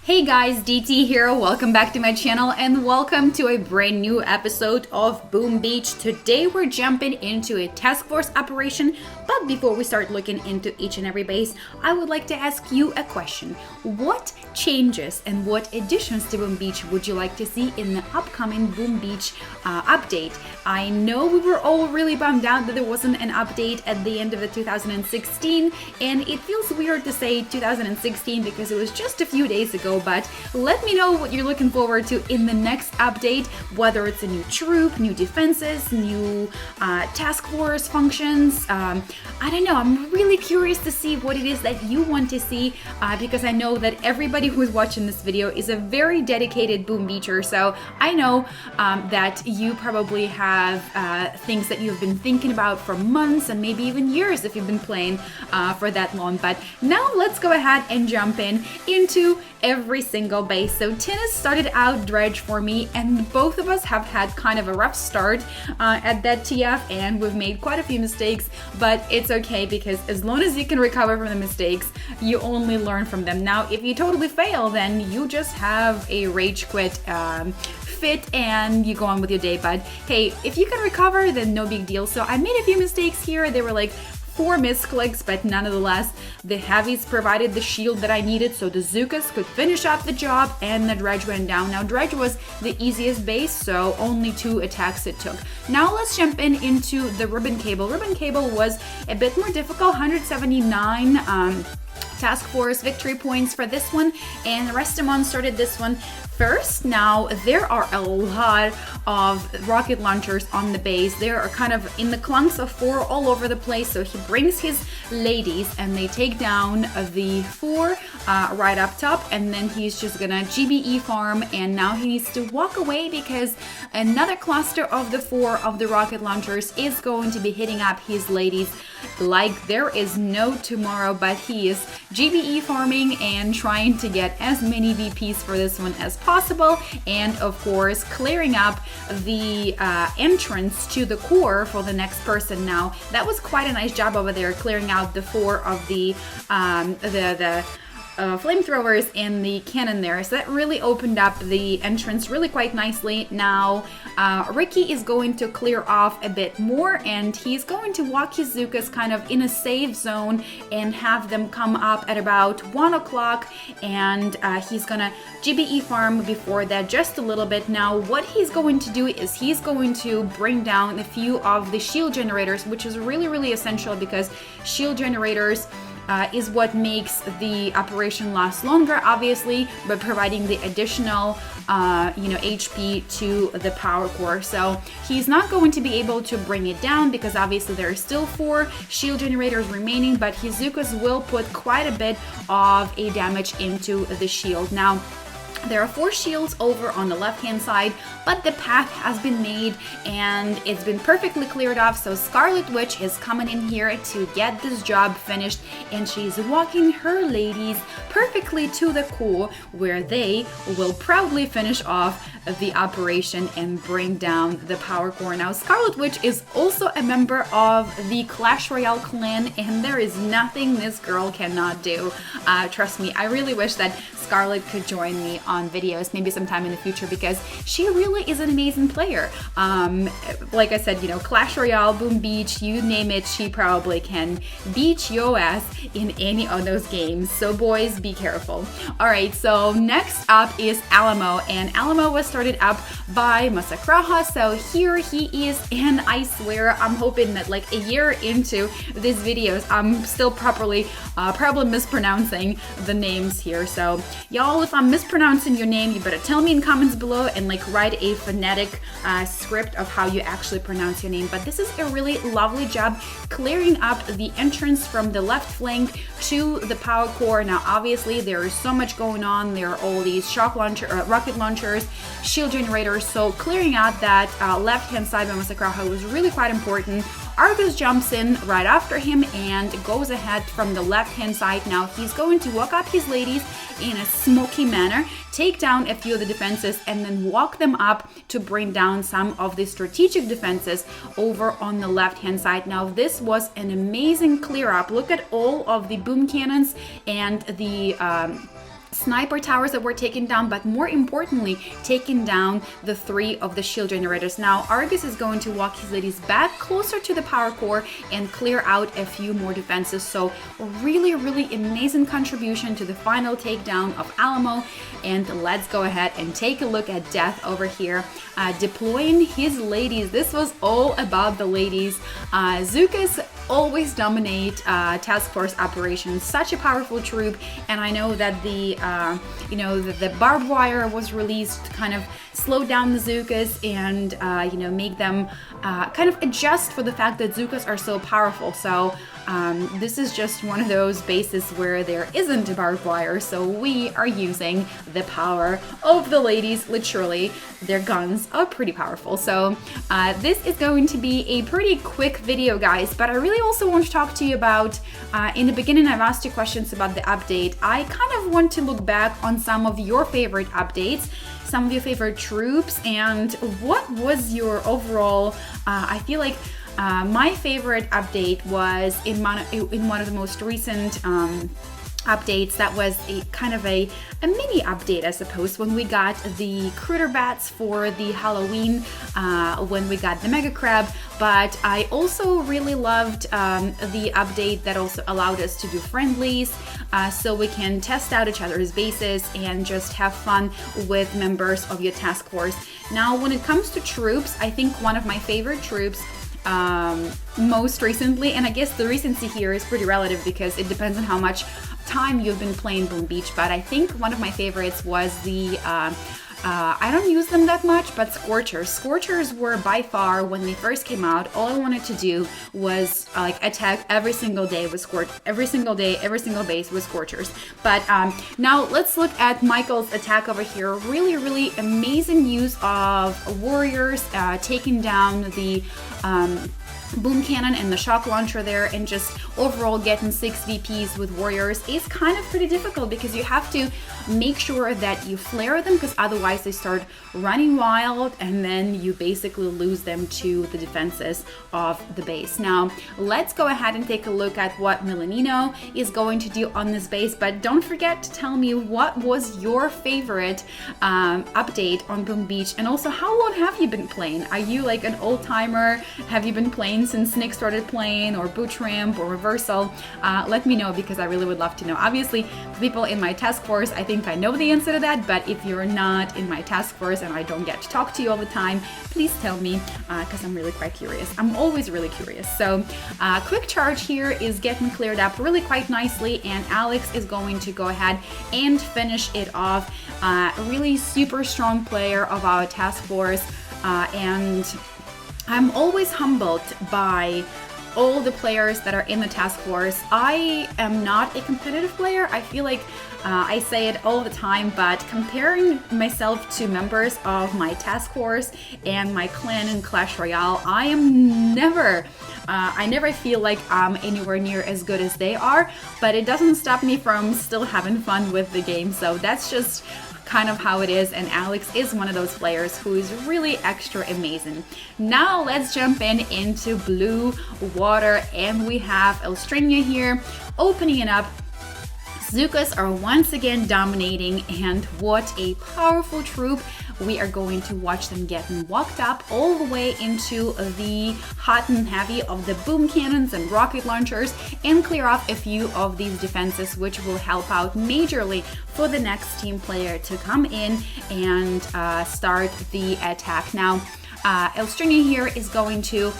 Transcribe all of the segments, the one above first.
Hey guys, DT here. Welcome back to my channel and welcome to a brand new episode of Boom Beach. Today we're jumping into a task force operation, but before we start looking into each and every base, I would like to ask you a question. What changes and what additions to Boom Beach would you like to see in the upcoming Boom Beach update? I know we were all really bummed out that there wasn't an update at the end of the 2016, and it feels weird to say 2016 because it was just a few days ago. But let me know what you're looking forward to in the next update, whether it's a new troop, new defenses, new task force functions. I don't know, I'm really curious to see what it is that you want to see because I know that everybody who's watching this video is a very dedicated Boom Beacher, so I know that you probably have things that you've been thinking about for months and maybe even years if you've been playing for that long. But now let's go ahead and jump into every single base. So Tinnis started out Dredge for me, and both of us have had kind of a rough start at that TF, and we've made quite a few mistakes, but it's okay because as long as you can recover from the mistakes, you only learn from them. Now, if you totally fail, then you just have a rage quit fit and you go on with your day. But hey, if you can recover, then no big deal. So I made a few mistakes here. They were like 4 misclicks, but nonetheless, the heavies provided the shield that I needed so the Zookas could finish up the job and the Dredge went down. Now, Dredge was the easiest base, so only 2 attacks it took. Now let's jump into the Ribbon Cable. Ribbon Cable was a bit more difficult, 179 task force victory points for this one, and Restamon started this one first. Now, there are a lot of rocket launchers on the base. They are kind of in the clumps of 4 all over the place, so he brings his ladies and they take down the 4 right up top, and then he's just gonna GBE farm, and now he needs to walk away because another cluster of the 4 of the rocket launchers is going to be hitting up his ladies like there is no tomorrow. But he is GBE farming and trying to get as many VPs for this one as possible, and of course clearing up the entrance to the core for the next person. Now, that was quite a nice job over there, clearing out the 4 of the flamethrowers and the cannon there. So that really opened up the entrance really quite nicely. Now, Ricky is going to clear off a bit more, and he's going to walk his Zookas kind of in a safe zone and have them come up at about 1 o'clock, and he's gonna GBE farm before that just a little bit. Now, what he's going to do is he's going to bring down a few of the shield generators, which is really, really essential because shield generators is what makes the operation last longer, obviously, but providing the additional, HP to the power core. So he's not going to be able to bring it down because obviously there are still 4 shield generators remaining, but his Zookas will put quite a bit of a damage into the shield. Now, there are 4 shields over on the left-hand side, but the path has been made and it's been perfectly cleared off. So Scarlet Witch is coming in here to get this job finished, and she's walking her ladies perfectly to the core where they will proudly finish off the operation and bring down the power core. Now, Scarlet Witch is also a member of the Clash Royale clan, and there is nothing this girl cannot do. Trust me, I really wish that Scarlet could join me on videos maybe sometime in the future because she really is an amazing player. Like I said, Clash Royale, Boom Beach, you name it, she probably can beat your ass in any of those games. So boys, be careful. All right, so next up is Alamo, and Alamo was started up by Masakraha. So here he is, and I swear I'm hoping that like a year into these videos, I'm still probably mispronouncing the names here. So y'all, if I'm mispronouncing your name, you better tell me in comments below and like write a phonetic script of how you actually pronounce your name. But this is a really lovely job clearing up the entrance from the left flank to the power core. Now, obviously, there is so much going on. There are all these rocket launchers, shield generators. So clearing out that left-hand side by Masakraha was really quite important. Argus jumps in right after him and goes ahead from the left-hand side. Now he's going to walk up his ladies in a smoky manner, take down a few of the defenses, and then walk them up to bring down some of the strategic defenses over on the left-hand side. Now this was an amazing clear up. Look at all of the boom cannons and the sniper towers that were taken down, but more importantly, taking down the 3 of the shield generators. Now Argus is going to walk his ladies back closer to the power core and clear out a few more defenses. So really amazing contribution to the final takedown of Alamo. And let's go ahead and take a look at Death over here, deploying his ladies. This was all about the ladies. Zukas always dominate task force operations. Such a powerful troop, and I know that the the barbed wire was released to kind of slow down the Zukas and make them kind of adjust for the fact that Zukas are so powerful. So this is just one of those bases where there isn't a barbed wire, so we are using the power of the ladies. Literally, their guns are pretty powerful. So this is going to be a pretty quick video, guys, but I really also want to talk to you about, in the beginning I've asked you questions about the update. I kind of want to look back on some of your favorite updates, some of your favorite troops, and what was your overall, I feel like my favorite update was in one of the most recent updates. That was a kind of a mini update, I suppose, when we got the critter bats for the Halloween, when we got the mega crab. But I also really loved the update that also allowed us to do friendlies, so we can test out each other's bases and just have fun with members of your task force. Now, when it comes to troops, I think one of my favorite troops most recently, and I guess the recency here is pretty relative because it depends on how much time you've been playing Boom Beach, but I think one of my favorites was the I don't use them that much, but Scorchers. Scorchers were by far, when they first came out, all I wanted to do was like attack every single day with every single base with Scorchers. But now let's look at Michael's attack over here. Really amazing use of warriors, taking down the boom cannon and the shock launcher there, and just overall getting 6 VPs with warriors is kind of pretty difficult because you have to make sure that you flare them, because otherwise they start running wild and then you basically lose them to the defenses of the base. Now let's go ahead and take a look at what Milanino is going to do on this base, but don't forget to tell me what was your favorite update on Boom Beach, and also how long have you been playing? Are you like an old timer? Have you been playing since Nick started playing, or Boot Ramp, or Reversal? Let me know, because I really would love to know. Obviously, the people in my task force, I think I know the answer to that, but if you're not in my task force and I don't get to talk to you all the time, please tell me, because I'm really quite curious. I'm always really curious. So quick charge here is getting cleared up really quite nicely, and Alex is going to go ahead and finish it off. Really super strong player of our task force, and I'm always humbled by all the players that are in the task force. I am not a competitive player. I feel like I say it all the time, but comparing myself to members of my task force and my clan in Clash Royale, I never feel like I'm anywhere near as good as they are, but it doesn't stop me from still having fun with the game. So that's just kind of how it is, and Alex is one of those players who is really extra amazing. Now let's jump into Blue Water, and we have Elstrania here opening it up. Zukas are once again dominating, and what a powerful troop. We are going to watch them getting walked up all the way into the hot and heavy of the boom cannons and rocket launchers, and clear off a few of these defenses, which will help out majorly for the next team player to come in and start the attack. Now, Elstrania here is going to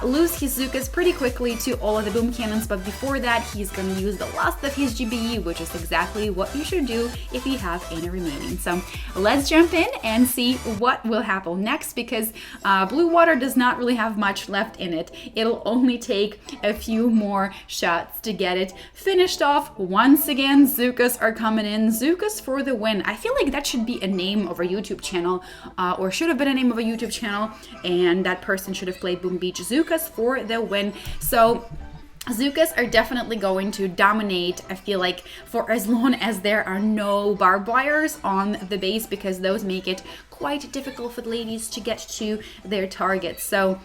lose his Zukas pretty quickly to all of the boom cannons, but before that he's going to use the last of his GBE, which is exactly what you should do if you have any remaining. So let's jump in and see what will happen next, because Blue Water does not really have much left in it. It'll only take a few more shots to get it finished off. Once again, Zukas are coming in. Zukas for the win. I feel like that should be a name of a YouTube channel, or should have been a name of a YouTube channel, and that person should have played Boom Beach Zookas for the win. So Zookas are definitely going to dominate, I feel like, for as long as there are no barbed wires on the base, because those make it quite difficult for the ladies to get to their targets. So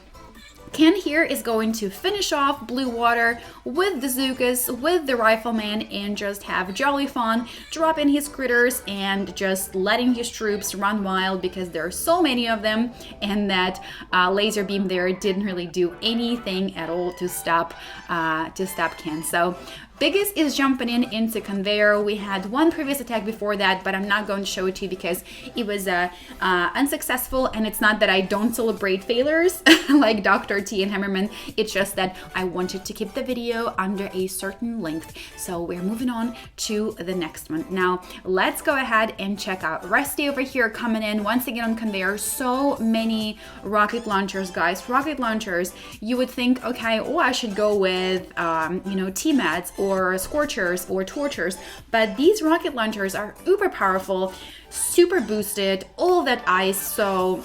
Ken here is going to finish off Blue Water with the Zookas, with the Rifleman, and just have jolly fun, drop in his critters and just letting his troops run wild, because there are so many of them, and that laser beam there didn't really do anything at all to stop Ken. So Biggest is jumping into Conveyor. We had one previous attack before that, but I'm not going to show it to you because it was unsuccessful. And it's not that I don't celebrate failures like Dr. T and Hammerman. It's just that I wanted to keep the video under a certain length. So we're moving on to the next one. Now, let's go ahead and check out Rusty over here coming in once again on Conveyor. So many rocket launchers, guys. Rocket launchers. You would think, okay, oh, I should go with, T-Mats or Scorchers or Torchers, but these rocket launchers are uber powerful, super boosted, all that ice. So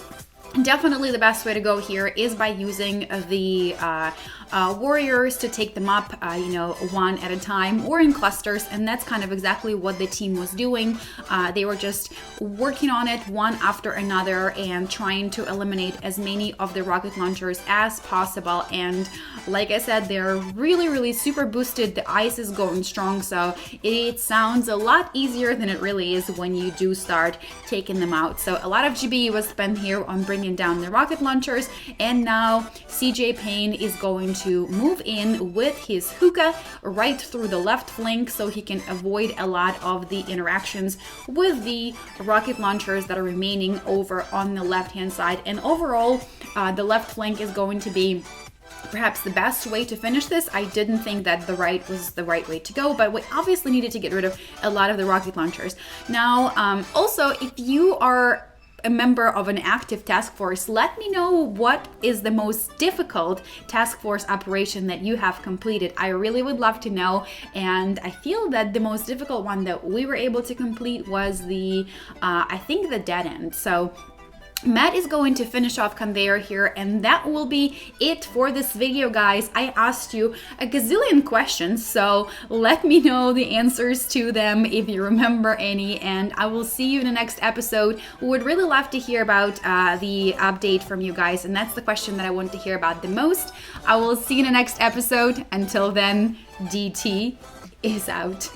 definitely the best way to go here is by using the warriors to take them up, one at a time or in clusters, and that's kind of exactly what the team was doing. They were just working on it one after another and trying to eliminate as many of the rocket launchers as possible. And like I said, they're really, really super boosted. The ice is going strong, so it sounds a lot easier than it really is when you do start taking them out. So a lot of GBE was spent here on bringing down the rocket launchers, and now CJ Payne is going to move in with his hookah right through the left flank so he can avoid a lot of the interactions with the rocket launchers that are remaining over on the left hand side. And overall, the left flank is going to be perhaps the best way to finish this. I didn't think that the right was the right way to go, but we obviously needed to get rid of a lot of the rocket launchers. Now, also, if you are a member of an active task force, let me know what is the most difficult task force operation that you have completed. I really would love to know, and I feel that the most difficult one that we were able to complete was the, I think the dead end. So Matt is going to finish off Conveyor here, and that will be it for this video, guys. I asked you a gazillion questions, so let me know the answers to them if you remember any, and I will see you in the next episode. We would really love to hear about the update from you guys, and that's the question that I want to hear about the most. I will see you in the next episode. Until then, DT is out.